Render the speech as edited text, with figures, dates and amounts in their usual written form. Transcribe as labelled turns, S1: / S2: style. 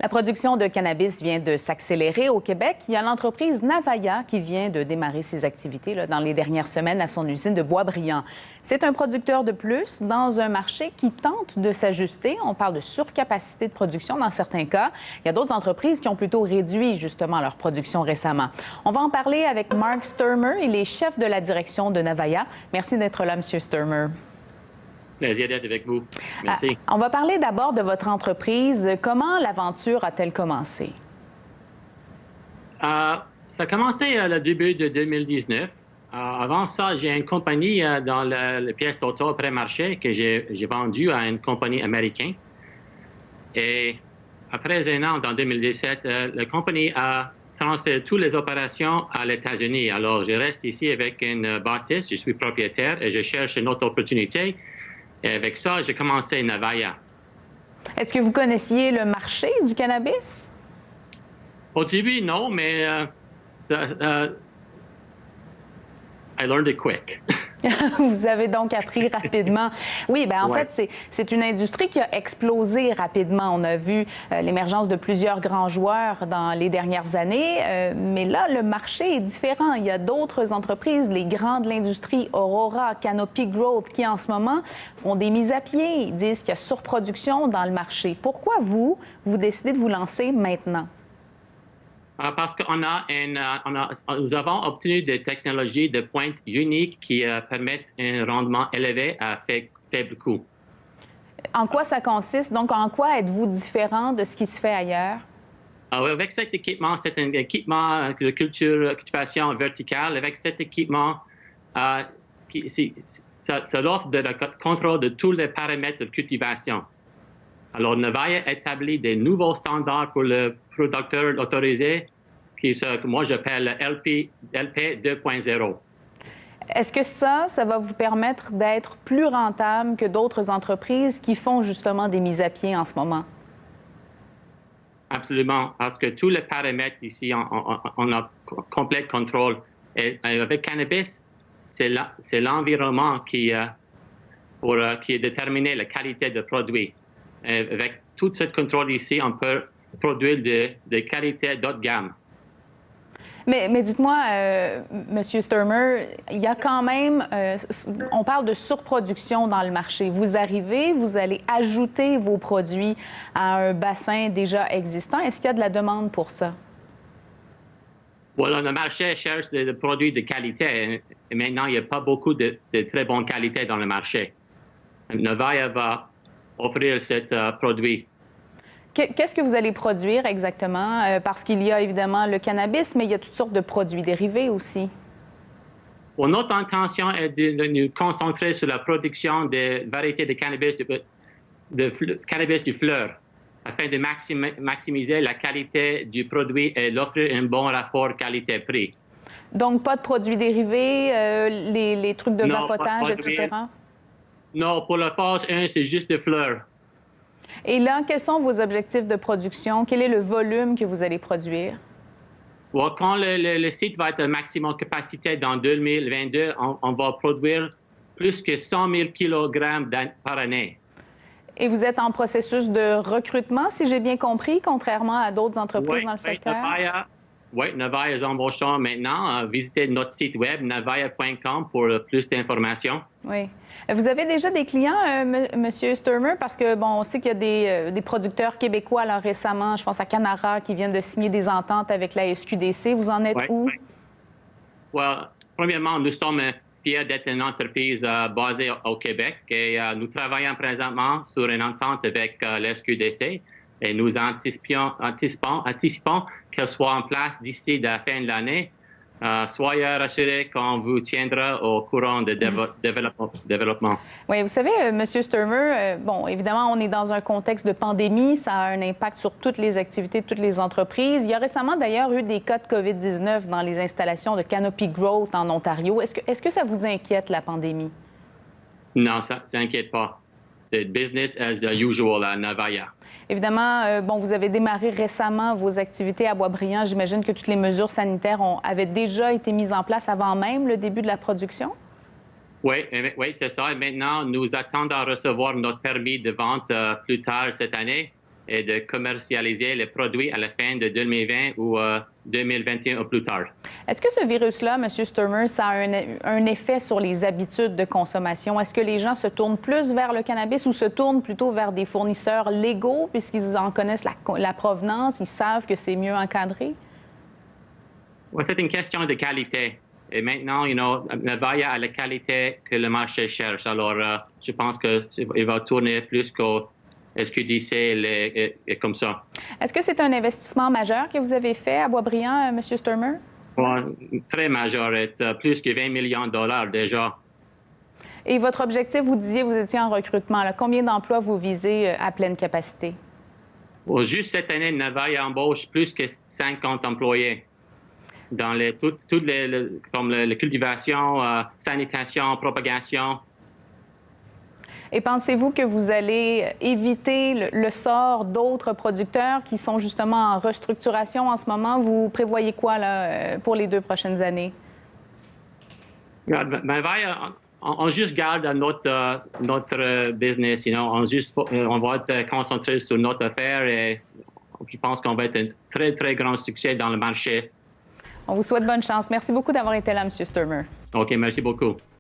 S1: La production de cannabis vient de s'accélérer au Québec. Il y a l'entreprise Navaia qui vient de démarrer ses activités dans les dernières semaines à son usine de Boisbriand. C'est un producteur de plus dans un marché qui tente de s'ajuster. On parle de surcapacité de production dans certains cas. Il y a d'autres entreprises qui ont plutôt réduit justement leur production récemment. On va en parler avec Mark Sturmer. Il est chef de la direction de Navaia. Merci d'être là, M. Sturmer.
S2: Plaisir d'être avec vous. Merci.
S1: On va parler d'abord de votre entreprise. Comment l'aventure a-t-elle commencé?
S2: Ça a commencé le début de 2019. Avant ça, j'ai une compagnie dans les pièces d'auto pré-marché que j'ai vendue à une compagnie américaine. Et après un an, en 2017, la compagnie a transféré toutes les opérations à l'États-Unis. Alors, je reste ici avec une bâtisse, je suis propriétaire et je cherche une autre opportunité. Et avec ça, j'ai commencé Navaia.
S1: Est-ce que vous connaissiez le marché du cannabis?
S2: Au début, non, mais I learned it quick.
S1: Vous avez donc appris rapidement. Oui, bien en fait, c'est une industrie qui a explosé rapidement. On a vu l'émergence de plusieurs grands joueurs dans les dernières années, mais là, le marché est différent. Il y a d'autres entreprises, les grands de l'industrie, Aurora, Canopy Growth, qui en ce moment font des mises à pied. Ils disent qu'il y a surproduction dans le marché. Pourquoi vous décidez de vous lancer maintenant?
S2: Parce que nous avons obtenu des technologies de pointe uniques qui permettent un rendement élevé à faible coût.
S1: En quoi ça consiste? Donc, en quoi êtes-vous différent de ce qui se fait ailleurs?
S2: Avec cet équipement, c'est un équipement de cultivation verticale. Avec cet équipement, ça offre le contrôle de tous les paramètres de cultivation. Alors, Navaia établit des nouveaux standards pour le producteur autorisé, que moi j'appelle LP 2.0.
S1: Est-ce que ça va vous permettre d'être plus rentable que d'autres entreprises qui font justement des mises à pied en ce moment?
S2: Absolument, parce que tous les paramètres ici, on a complet contrôle. Et avec cannabis, c'est l'environnement qui détermine la qualité de produit. Avec tout ce contrôle ici, on peut produire de qualité d'haut de gamme.
S1: Mais dites-moi, M. Sturmer, il y a quand même, on parle de surproduction dans le marché. Vous arrivez, vous allez ajouter vos produits à un bassin déjà existant. Est-ce qu'il y a de la demande pour ça?
S2: Voilà, le marché cherche des produits de qualité. Et maintenant, il n'y a pas beaucoup de très bonne qualité dans le marché. Navaia va offrir ce produit.
S1: Qu'est-ce que vous allez produire exactement? Parce qu'il y a évidemment le cannabis, mais il y a toutes sortes de produits dérivés aussi.
S2: Bon, notre intention est de nous concentrer sur la production de variétés de cannabis, cannabis du fleur, afin de maximiser la qualité du produit et d'offrir un bon rapport qualité-prix.
S1: Donc, pas de produits dérivés, les trucs de vapotage, etc.?
S2: Non, pour la phase 1, c'est juste des fleurs.
S1: Et là, quels sont vos objectifs de production? Quel est le volume que vous allez produire?
S2: Bon, quand le site va être à maximum capacité dans 2022, on va produire plus que 100 000 kg par année.
S1: Et vous êtes en processus de recrutement, si j'ai bien compris, contrairement à d'autres entreprises dans le secteur?
S2: Oui, Navaia est embauchant maintenant. Visitez notre site web, navaia.com, pour plus d'informations.
S1: Oui. Vous avez déjà des clients, M. Sturmer, parce que, bon, on sait qu'il y a des producteurs québécois, là, récemment, je pense à Canara, qui viennent de signer des ententes avec la SQDC. Vous en êtes où?
S2: Well, premièrement, nous sommes fiers d'être une entreprise basée au Québec et nous travaillons présentement sur une entente avec la SQDC. Et nous anticipons qu'elle soit en place d'ici la fin de l'année. Soyez rassurés qu'on vous tiendra au courant de développement.
S1: Oui, vous savez, M. Sturmer, bon, évidemment, on est dans un contexte de pandémie. Ça a un impact sur toutes les activités de toutes les entreprises. Il y a récemment, d'ailleurs, eu des cas de COVID-19 dans les installations de Canopy Growth en Ontario. Est-ce que ça vous inquiète, la pandémie?
S2: Non, ça ne s'inquiète pas. C'est business as usual à Navaia.
S1: Évidemment, bon, vous avez démarré récemment vos activités à Boisbriand. J'imagine que toutes les mesures sanitaires avaient déjà été mises en place avant même le début de la production?
S2: Oui, c'est ça. Et maintenant, nous attendons à recevoir notre permis de vente plus tard cette année. et de commercialiser les produits à la fin de 2020 ou 2021 ou plus tard.
S1: Est-ce que ce virus-là, M. Sturmer, ça a un effet sur les habitudes de consommation? Est-ce que les gens se tournent plus vers le cannabis ou se tournent plutôt vers des fournisseurs légaux puisqu'ils en connaissent la provenance, ils savent que c'est mieux encadré?
S2: Ouais, c'est une question de qualité. Et maintenant, Navaja a la qualité que le marché cherche. Alors, je pense qu'il va tourner plus qu'au SQDC et comme ça.
S1: Est-ce que c'est un investissement majeur que vous avez fait à Boisbriand, M. Sturmer?
S2: Ouais, très majeur, plus que 20 millions de dollars déjà.
S1: Et votre objectif, vous disiez, vous étiez en recrutement. Là. Combien d'emplois vous visez à pleine capacité?
S2: Bon, juste cette année, Navaja embauche plus que 50 employés dans comme la cultivation, sanitation, propagation.
S1: Et pensez-vous que vous allez éviter le sort d'autres producteurs qui sont justement en restructuration en ce moment? Vous prévoyez quoi là, pour les 2 prochaines années?
S2: On juste garde notre business. On va être concentré sur notre affaire et je pense qu'on va être un très, très grand succès dans le marché.
S1: On vous souhaite bonne chance. Merci beaucoup d'avoir été là, M. Sturmer.
S2: OK, merci beaucoup.